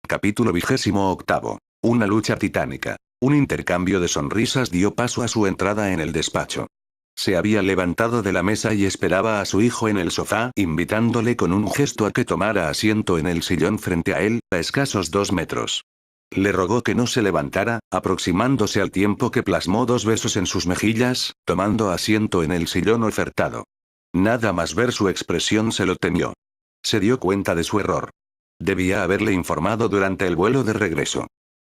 Capítulo 28. Una lucha titánica. Un intercambio de sonrisas dio paso a su entrada en el despacho. Se había levantado de la mesa y esperaba a su hijo en el sofá, invitándole con un gesto a que tomara asiento en el sillón frente a él, a escasos 2 metros. Le rogó que no se levantara, aproximándose al tiempo que plasmó 2 besos en sus mejillas, tomando asiento en el sillón ofertado. Nada más ver su expresión se lo temió. Se dio cuenta de su error. Debía haberle informado durante el vuelo de regreso.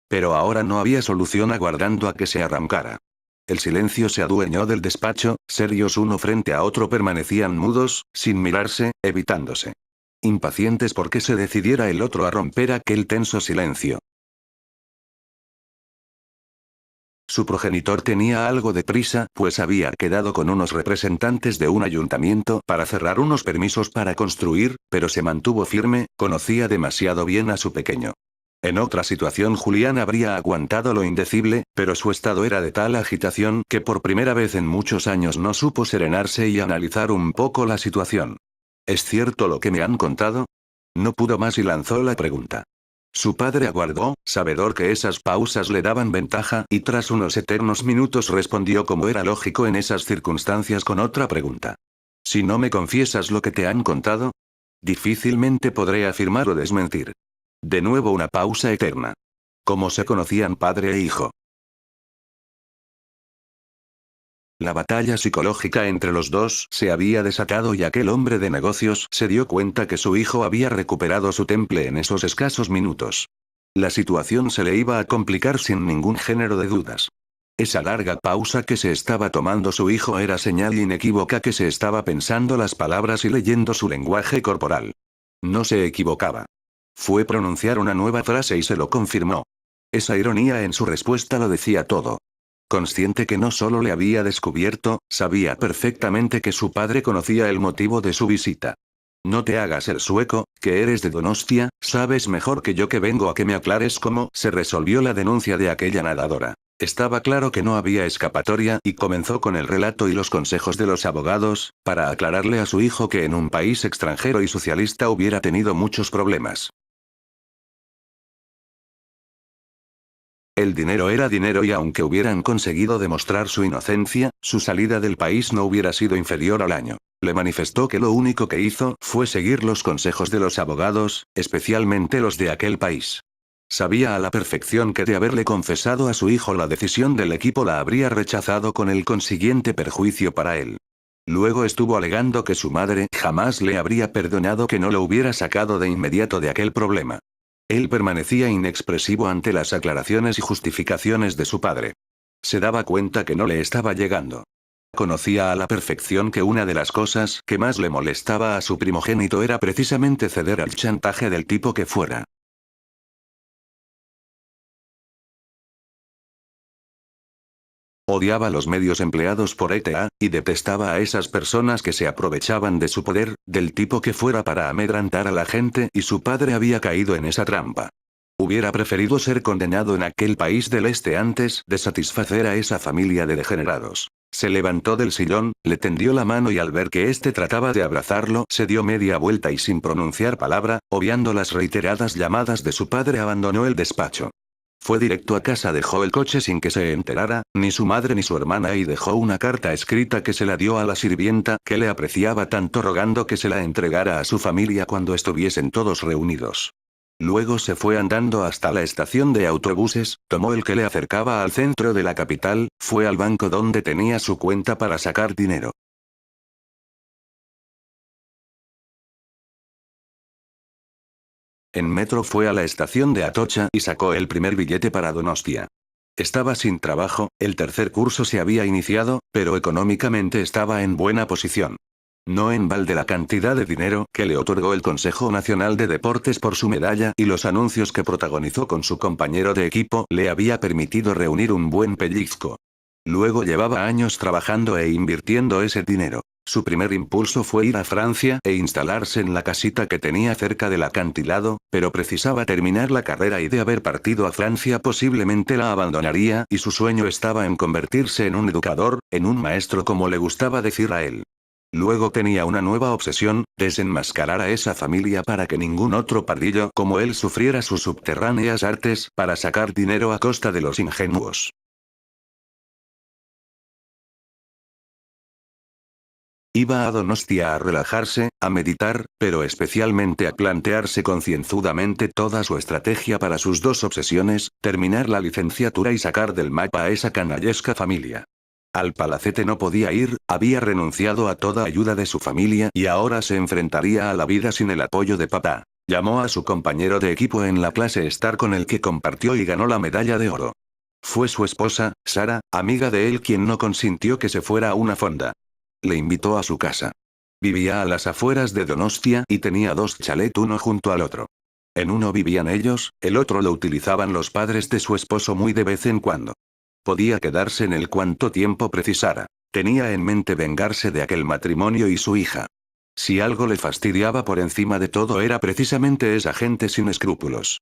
Pero ahora no había solución aguardando a que se arrancara. El silencio se adueñó del despacho, serios uno frente a otro permanecían mudos, sin mirarse, evitándose. Impacientes porque se decidiera el otro a romper aquel tenso silencio. Su progenitor tenía algo de prisa, pues había quedado con unos representantes de un ayuntamiento para cerrar unos permisos para construir, pero se mantuvo firme, conocía demasiado bien a su pequeño. En otra situación Julián habría aguantado lo indecible, pero su estado era de tal agitación que por primera vez en muchos años no supo serenarse y analizar un poco la situación. ¿Es cierto lo que me han contado? No pudo más y lanzó la pregunta. Su padre aguardó, sabedor que esas pausas le daban ventaja, y tras unos eternos minutos respondió como era lógico en esas circunstancias con otra pregunta. Si no me confiesas lo que te han contado, difícilmente podré afirmar o desmentir. De nuevo una pausa eterna. ¿Cómo se conocían padre e hijo? La batalla psicológica entre los dos se había desatado y aquel hombre de negocios se dio cuenta que su hijo había recuperado su temple en esos escasos minutos. La situación se le iba a complicar sin ningún género de dudas. Esa larga pausa que se estaba tomando su hijo era señal inequívoca que se estaba pensando las palabras y leyendo su lenguaje corporal. No se equivocaba. Fue pronunciar una nueva frase y se lo confirmó. Esa ironía en su respuesta lo decía todo. Consciente que no solo le había descubierto, sabía perfectamente que su padre conocía el motivo de su visita. No te hagas el sueco, que eres de Donostia, sabes mejor que yo que vengo a que me aclares cómo se resolvió la denuncia de aquella nadadora. Estaba claro que no había escapatoria y comenzó con el relato y los consejos de los abogados, para aclararle a su hijo que en un país extranjero y socialista hubiera tenido muchos problemas. El dinero era dinero y aunque hubieran conseguido demostrar su inocencia, su salida del país no hubiera sido inferior al año. Le manifestó que lo único que hizo fue seguir los consejos de los abogados, especialmente los de aquel país. Sabía a la perfección que de haberle confesado a su hijo la decisión del equipo la habría rechazado con el consiguiente perjuicio para él. Luego estuvo alegando que su madre jamás le habría perdonado que no lo hubiera sacado de inmediato de aquel problema. Él permanecía inexpresivo ante las aclaraciones y justificaciones de su padre. Se daba cuenta que no le estaba llegando. Conocía a la perfección que una de las cosas que más le molestaba a su primogénito era precisamente ceder al chantaje del tipo que fuera. Odiaba los medios empleados por ETA, y detestaba a esas personas que se aprovechaban de su poder, del tipo que fuera para amedrentar a la gente, y su padre había caído en esa trampa. Hubiera preferido ser condenado en aquel país del este antes de satisfacer a esa familia de degenerados. Se levantó del sillón, le tendió la mano y al ver que éste trataba de abrazarlo, se dio media vuelta y sin pronunciar palabra, obviando las reiteradas llamadas de su padre abandonó el despacho. Fue directo a casa, dejó el coche sin que se enterara, ni su madre ni su hermana y dejó una carta escrita que se la dio a la sirvienta que le apreciaba tanto rogando que se la entregara a su familia cuando estuviesen todos reunidos. Luego se fue andando hasta la estación de autobuses, tomó el que le acercaba al centro de la capital, fue al banco donde tenía su cuenta para sacar dinero. En metro fue a la estación de Atocha y sacó el primer billete para Donostia. Estaba sin trabajo, el tercer curso se había iniciado, pero económicamente estaba en buena posición. No en balde la cantidad de dinero que le otorgó el Consejo Nacional de Deportes por su medalla y los anuncios que protagonizó con su compañero de equipo le había permitido reunir un buen pellizco. Luego llevaba años trabajando e invirtiendo ese dinero. Su primer impulso fue ir a Francia e instalarse en la casita que tenía cerca del acantilado, pero precisaba terminar la carrera y de haber partido a Francia posiblemente la abandonaría y su sueño estaba en convertirse en un educador, en un maestro como le gustaba decir a él. Luego tenía una nueva obsesión: desenmascarar a esa familia para que ningún otro pardillo como él sufriera sus subterráneas artes para sacar dinero a costa de los ingenuos. Iba a Donostia a relajarse, a meditar, pero especialmente a plantearse concienzudamente toda su estrategia para sus dos obsesiones: terminar la licenciatura y sacar del mapa a esa canallesca familia. Al palacete no podía ir, había renunciado a toda ayuda de su familia y ahora se enfrentaría a la vida sin el apoyo de papá. Llamó a su compañero de equipo en la clase Star con el que compartió y ganó la medalla de oro. Fue su esposa, Sara, amiga de él, quien no consintió que se fuera a una fonda. Le invitó a su casa. Vivía a las afueras de Donostia y tenía dos chalets, uno junto al otro. En uno vivían ellos, el otro lo utilizaban los padres de su esposo muy de vez en cuando. Podía quedarse en él cuanto tiempo precisara. Tenía en mente vengarse de aquel matrimonio y su hija. Si algo le fastidiaba por encima de todo era precisamente esa gente sin escrúpulos.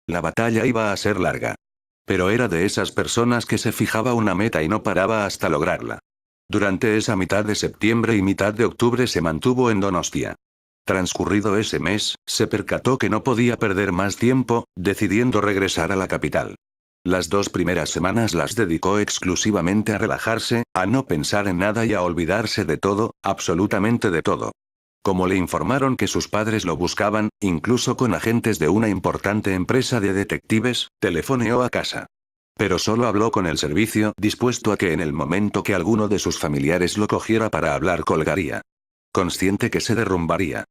La batalla iba a ser larga. Pero era de esas personas que se fijaba una meta y no paraba hasta lograrla. Durante esa mitad de septiembre y mitad de octubre se mantuvo en Donostia. Transcurrido ese mes, se percató que no podía perder más tiempo, decidiendo regresar a la capital. Las 2 primeras semanas las dedicó exclusivamente a relajarse, a no pensar en nada y a olvidarse de todo, absolutamente de todo. Como le informaron que sus padres lo buscaban, incluso con agentes de una importante empresa de detectives, telefoneó a casa. Pero solo habló con el servicio, dispuesto a que en el momento que alguno de sus familiares lo cogiera para hablar colgaría. Consciente que se derrumbaría.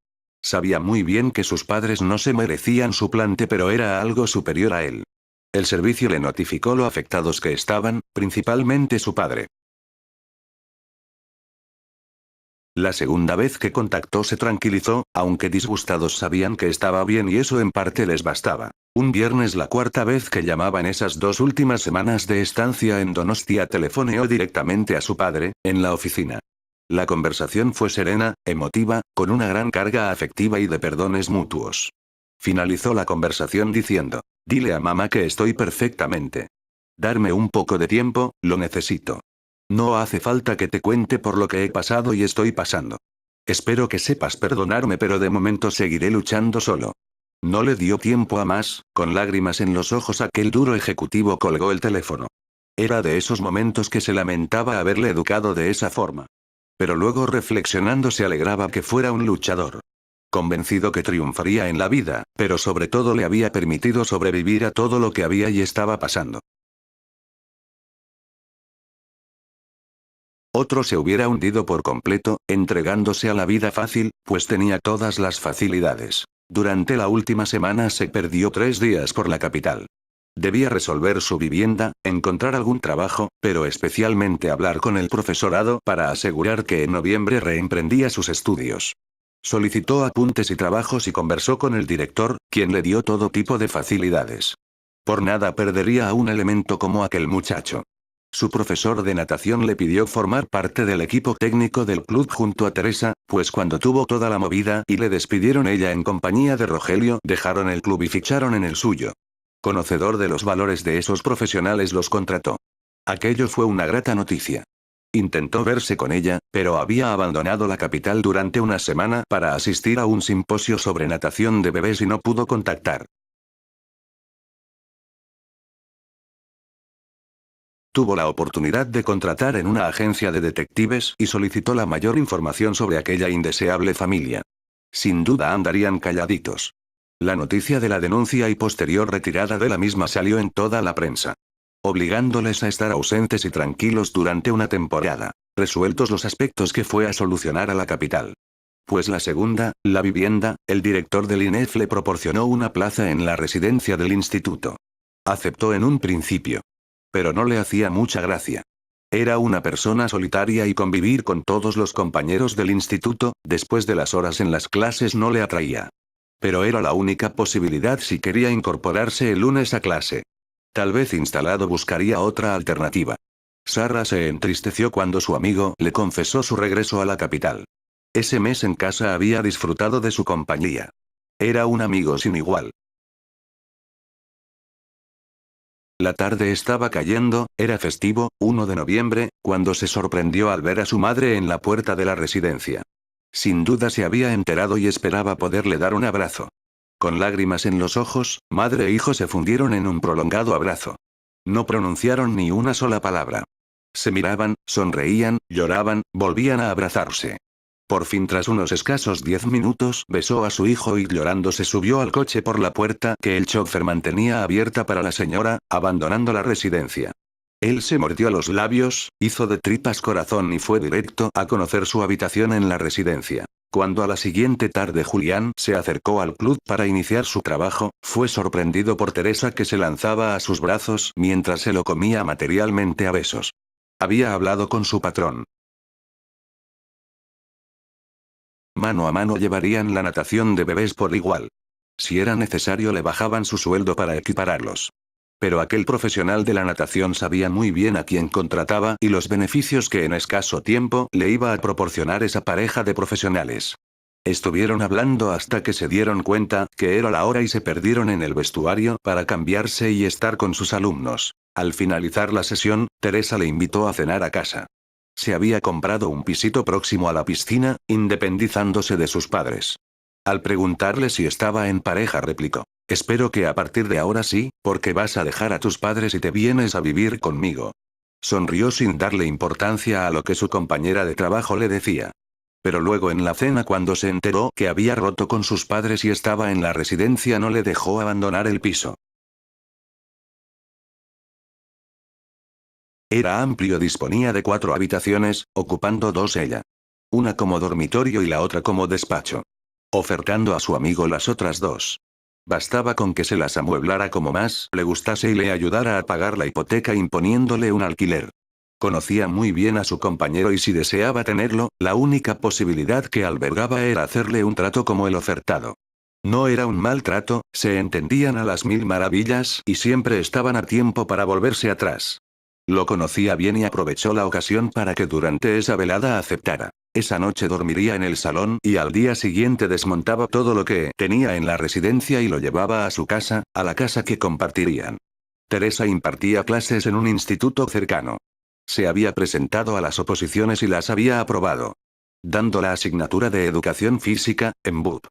Sabía muy bien que sus padres no se merecían su plante, pero era algo superior a él. El servicio le notificó lo afectados que estaban, principalmente su padre. La segunda vez que contactó se tranquilizó, aunque disgustados sabían que estaba bien y eso en parte les bastaba. Un viernes, la cuarta vez que llamaba en esas 2 últimas semanas de estancia en Donostia, telefoneó directamente a su padre, en la oficina. La conversación fue serena, emotiva, con una gran carga afectiva y de perdones mutuos. Finalizó la conversación diciendo: «Dile a mamá que estoy perfectamente. Darme un poco de tiempo, lo necesito. No hace falta que te cuente por lo que he pasado y estoy pasando. Espero que sepas perdonarme, pero de momento seguiré luchando solo». No le dio tiempo a más, con lágrimas en los ojos aquel duro ejecutivo colgó el teléfono. Era de esos momentos que se lamentaba haberle educado de esa forma. Pero luego, reflexionando, se alegraba que fuera un luchador. Convencido que triunfaría en la vida, pero sobre todo le había permitido sobrevivir a todo lo que había y estaba pasando. Otro se hubiera hundido por completo, entregándose a la vida fácil, pues tenía todas las facilidades. Durante la última semana se perdió 3 días por la capital. Debía resolver su vivienda, encontrar algún trabajo, pero especialmente hablar con el profesorado para asegurar que en noviembre reemprendía sus estudios. Solicitó apuntes y trabajos y conversó con el director, quien le dio todo tipo de facilidades. Por nada perdería a un elemento como aquel muchacho. Su profesor de natación le pidió formar parte del equipo técnico del club junto a Teresa, pues cuando tuvo toda la movida y le despidieron ella en compañía de Rogelio, dejaron el club y ficharon en el suyo. Conocedor de los valores de esos profesionales, los contrató. Aquello fue una grata noticia. Intentó verse con ella, pero había abandonado la capital durante una semana para asistir a un simposio sobre natación de bebés y no pudo contactar. Tuvo la oportunidad de contratar en una agencia de detectives y solicitó la mayor información sobre aquella indeseable familia. Sin duda andarían calladitos. La noticia de la denuncia y posterior retirada de la misma salió en toda la prensa, obligándoles a estar ausentes y tranquilos durante una temporada. Resueltos los aspectos, que fue a solucionar a la capital. Pues la segunda, la vivienda, el director del INEF le proporcionó una plaza en la residencia del instituto. Aceptó en un principio. Pero no le hacía mucha gracia. Era una persona solitaria y convivir con todos los compañeros del instituto, después de las horas en las clases, no le atraía. Pero era la única posibilidad si quería incorporarse el lunes a clase. Tal vez instalado buscaría otra alternativa. Sara se entristeció cuando su amigo le confesó su regreso a la capital. Ese mes en casa había disfrutado de su compañía. Era un amigo sin igual. La tarde estaba cayendo, era festivo, 1 de noviembre, cuando se sorprendió al ver a su madre en la puerta de la residencia. Sin duda se había enterado y esperaba poderle dar un abrazo. Con lágrimas en los ojos, madre e hijo se fundieron en un prolongado abrazo. No pronunciaron ni una sola palabra. Se miraban, sonreían, lloraban, volvían a abrazarse. Por fin, tras unos escasos 10 minutos, besó a su hijo y llorando se subió al coche por la puerta que el chofer mantenía abierta para la señora, abandonando la residencia. Él se mordió los labios, hizo de tripas corazón y fue directo a conocer su habitación en la residencia. Cuando a la siguiente tarde Julián se acercó al club para iniciar su trabajo, fue sorprendido por Teresa, que se lanzaba a sus brazos mientras se lo comía materialmente a besos. Había hablado con su patrón. Mano a mano llevarían la natación de bebés por igual. Si era necesario le bajaban su sueldo para equipararlos. Pero aquel profesional de la natación sabía muy bien a quién contrataba y los beneficios que en escaso tiempo le iba a proporcionar esa pareja de profesionales. Estuvieron hablando hasta que se dieron cuenta que era la hora y se perdieron en el vestuario para cambiarse y estar con sus alumnos. Al finalizar la sesión, Teresa le invitó a cenar a casa. Se había comprado un pisito próximo a la piscina, independizándose de sus padres. Al preguntarle si estaba en pareja replicó: espero que a partir de ahora sí, porque vas a dejar a tus padres y te vienes a vivir conmigo. Sonrió sin darle importancia a lo que su compañera de trabajo le decía. Pero luego en la cena, cuando se enteró que había roto con sus padres y estaba en la residencia, no le dejó abandonar el piso. Era amplio, disponía de 4 habitaciones, ocupando 2 ella. Una como dormitorio y la otra como despacho. Ofertando a su amigo las otras 2. Bastaba con que se las amueblara como más le gustase y le ayudara a pagar la hipoteca imponiéndole un alquiler. Conocía muy bien a su compañero y si deseaba tenerlo, la única posibilidad que albergaba era hacerle un trato como el ofertado. No era un mal trato, se entendían a las 1000 maravillas y siempre estaban a tiempo para volverse atrás. Lo conocía bien y aprovechó la ocasión para que durante esa velada aceptara. Esa noche dormiría en el salón y al día siguiente desmontaba todo lo que tenía en la residencia y lo llevaba a su casa, a la casa que compartirían. Teresa impartía clases en un instituto cercano. Se había presentado a las oposiciones y las había aprobado. Dando la asignatura de educación física, en BUP.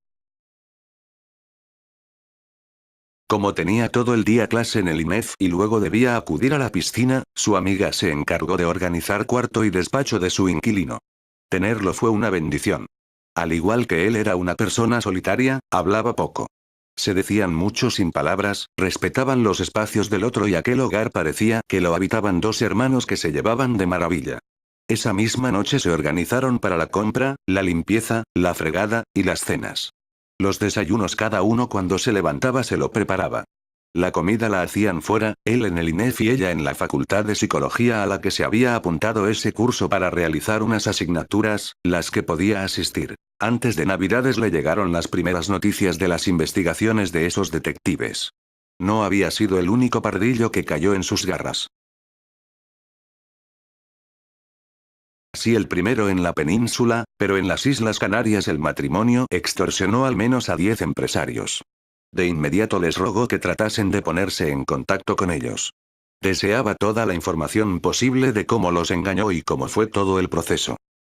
Como tenía todo el día clase en el INEF y luego debía acudir a la piscina, su amiga se encargó de organizar cuarto y despacho de su inquilino. Tenerlo fue una bendición. Al igual que él era una persona solitaria, hablaba poco. Se decían mucho sin palabras, respetaban los espacios del otro y aquel hogar parecía que lo habitaban 2 hermanos que se llevaban de maravilla. Esa misma noche se organizaron para la compra, la limpieza, la fregada, y las cenas. Los desayunos cada uno cuando se levantaba se lo preparaba. La comida la hacían fuera, él en el INEF y ella en la Facultad de Psicología a la que se había apuntado ese curso para realizar unas asignaturas, las que podía asistir. Antes de Navidades le llegaron las primeras noticias de las investigaciones de esos detectives. No había sido el único pardillo que cayó en sus garras. Sí, el primero en la península, pero en las Islas Canarias el matrimonio extorsionó al menos a 10 empresarios. De inmediato les rogó que tratasen de ponerse en contacto con ellos. Deseaba toda la información posible de cómo los engañó y cómo fue todo el proceso.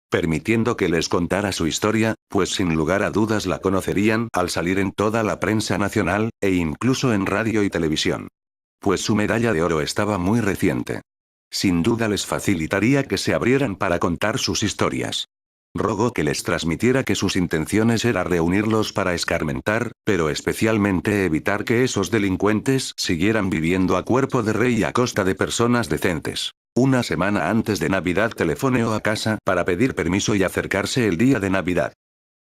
Permitiendo que les contara su historia, pues sin lugar a dudas la conocerían al salir en toda la prensa nacional, e incluso en radio y televisión. Pues su medalla de oro estaba muy reciente. Sin duda les facilitaría que se abrieran para contar sus historias. Rogó que les transmitiera que sus intenciones era reunirlos para escarmentar, pero especialmente evitar que esos delincuentes siguieran viviendo a cuerpo de rey a costa de personas decentes. Una semana antes de Navidad telefoneó a casa para pedir permiso y acercarse el día de Navidad.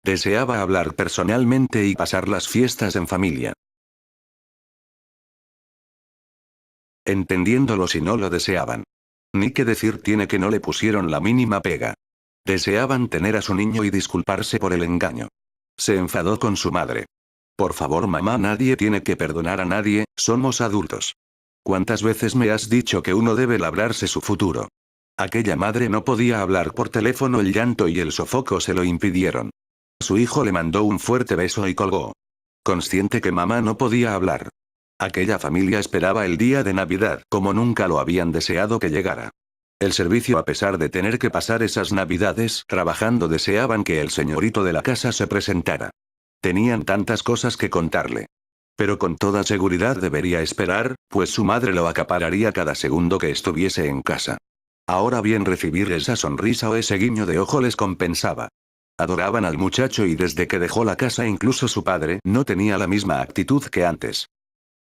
Deseaba hablar personalmente y pasar las fiestas en familia. Entendiéndolo si no lo deseaban. Ni qué decir tiene que no le pusieron la mínima pega. Deseaban tener a su niño y disculparse por el engaño. Se enfadó con su madre. Por favor, mamá, nadie tiene que perdonar a nadie, somos adultos. ¿Cuántas veces me has dicho que uno debe labrarse su futuro? Aquella madre no podía hablar por teléfono, el llanto y el sofoco se lo impidieron. Su hijo le mandó un fuerte beso y colgó. Consciente que mamá no podía hablar. Aquella familia esperaba el día de Navidad como nunca lo habían deseado que llegara. El servicio, a pesar de tener que pasar esas Navidades trabajando, deseaban que el señorito de la casa se presentara. Tenían tantas cosas que contarle. Pero con toda seguridad debería esperar, pues su madre lo acapararía cada segundo que estuviese en casa. Ahora bien, recibir esa sonrisa o ese guiño de ojo les compensaba. Adoraban al muchacho y desde que dejó la casa incluso su padre no tenía la misma actitud que antes.